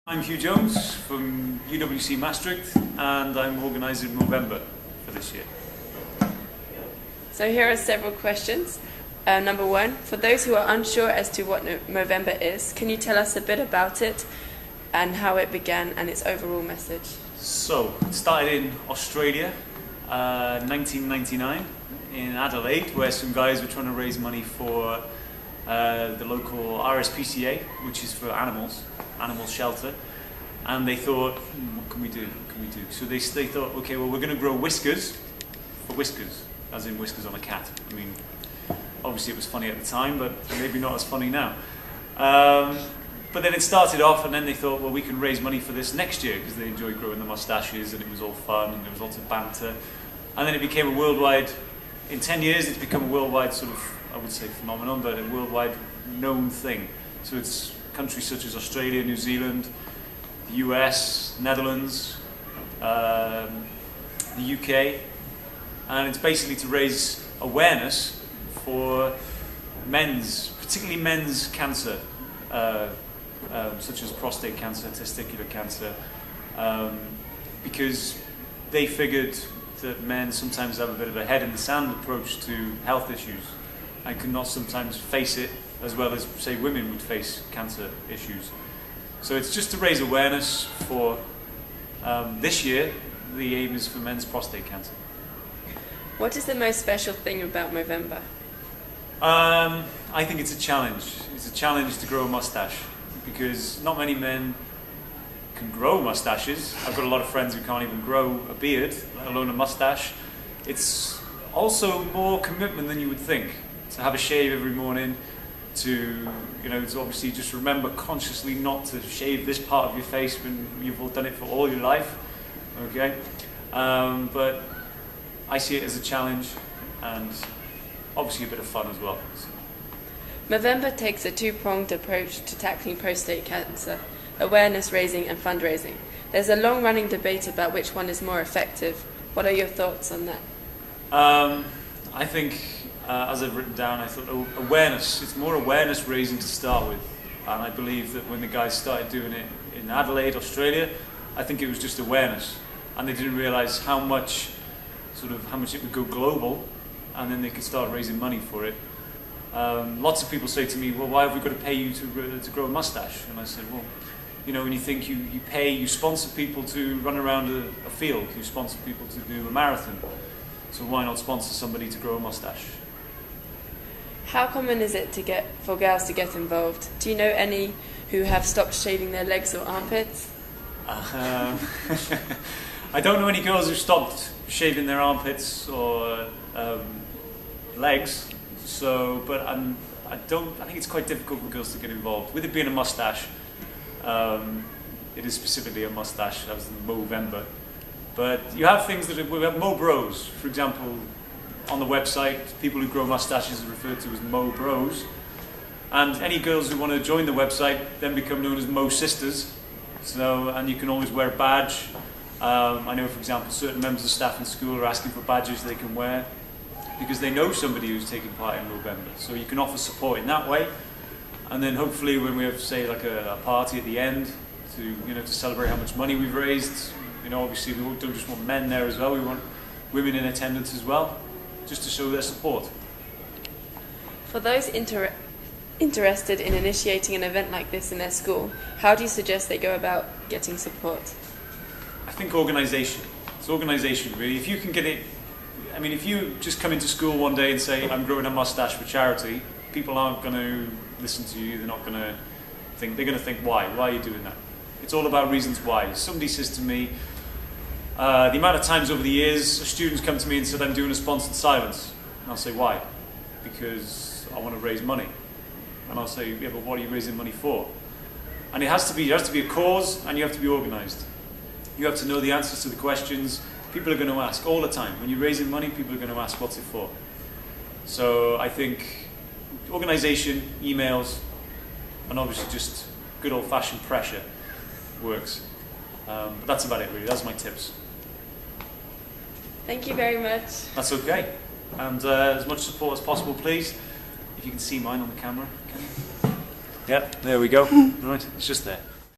I'm Hugh Jones from UWC Maastricht, and I'm organising Movember for this year. So here are several questions. Number one, for those who are unsure as to what Movember is, can you tell us a bit about it and how it began and its overall message? So, it started in Australia, 1999, in Adelaide, where some guys were trying to raise money for the local RSPCA, which is for animal shelter, and they thought, what can we do? So they thought, okay, well, we're going to grow whiskers for whiskers, as in whiskers on a cat. I mean, obviously it was funny at the time, but maybe not as funny now. But then it started off, and then they thought, well, we can raise money for this next year, because they enjoyed growing the mustaches, and it was all fun, and there was lots of banter. And then it became a worldwide, in 10 years, it's become a worldwide sort of, I would say phenomenon, but a worldwide known thing. So it's countries such as Australia, New Zealand, the US, Netherlands, the UK, and it's basically to raise awareness for particularly men's cancer, such as prostate cancer, testicular cancer, because they figured that men sometimes have a bit of a head in the sand approach to health issues and could not sometimes face it as well as, say, women would face cancer issues. So it's just to raise awareness for this year. The aim is for men's prostate cancer. What is the most special thing about Movember? I think it's a challenge. It's a challenge to grow a mustache, because not many men can grow mustaches. I've got a lot of friends who can't even grow a beard, let alone a mustache. It's also more commitment than you would think, to have a shave every morning, to obviously just remember consciously not to shave this part of your face when you've all done it for all your life, okay? But I see it as a challenge, and obviously a bit of fun as well. Movember takes a two-pronged approach to tackling prostate cancer: awareness raising and fundraising. There's a long-running debate about which one is more effective. What are your thoughts on that? I think, as I've written down, I thought awareness, it's more awareness raising to start with. And I believe that when the guys started doing it in Adelaide, Australia, I think it was just awareness. And they didn't realise how much it would go global, and then they could start raising money for it. Lots of people say to me, well, why have we got to pay you to grow a mustache? And I said, well, when you think you sponsor people to run around a field, you sponsor people to do a marathon. So why not sponsor somebody to grow a mustache? How common is it for girls to get involved? Do you know any who have stopped shaving their legs or armpits? I don't know any girls who've stopped shaving their armpits or legs. But I think it's quite difficult for girls to get involved. With it being a mustache, it is specifically a mustache, that was the Movember. But you have things we have Mo Bros, for example, on the website. People who grow mustaches are referred to as Mo Bros. And any girls who want to join the website then become known as Mo Sisters. And you can always wear a badge. I know, for example, certain members of staff in school are asking for badges they can wear, because they know somebody who's taking part in Movember. So you can offer support in that way. And then hopefully when we have, say, like a party at the end to celebrate how much money we've raised, obviously we don't just want men there as well, we want women in attendance as well, just to show their support. For those interested in initiating an event like this in their school, how do you suggest they go about getting support? I think organisation. It's organisation, really. If you can get it, if you just come into school one day and say, I'm growing a mustache for charity, people aren't going to listen to you. They're going to think, why? Why are you doing that? It's all about reasons why. Somebody says to me, the amount of times over the years, students come to me and said, I'm doing a sponsored silence. And I'll say, why? Because I want to raise money. And I'll say, yeah, but what are you raising money for? And there has to be a cause, and you have to be organised. You have to know the answers to the questions. People are going to ask all the time. When you're raising money, people are going to ask, what's it for? So I think organisation, emails, and obviously just good old-fashioned pressure works. But that's about it, really. That's my tips. Thank you very much. That's okay. And as much support as possible, please. If you can see mine on the camera. Can you? Yeah, there we go. Right, it's just there.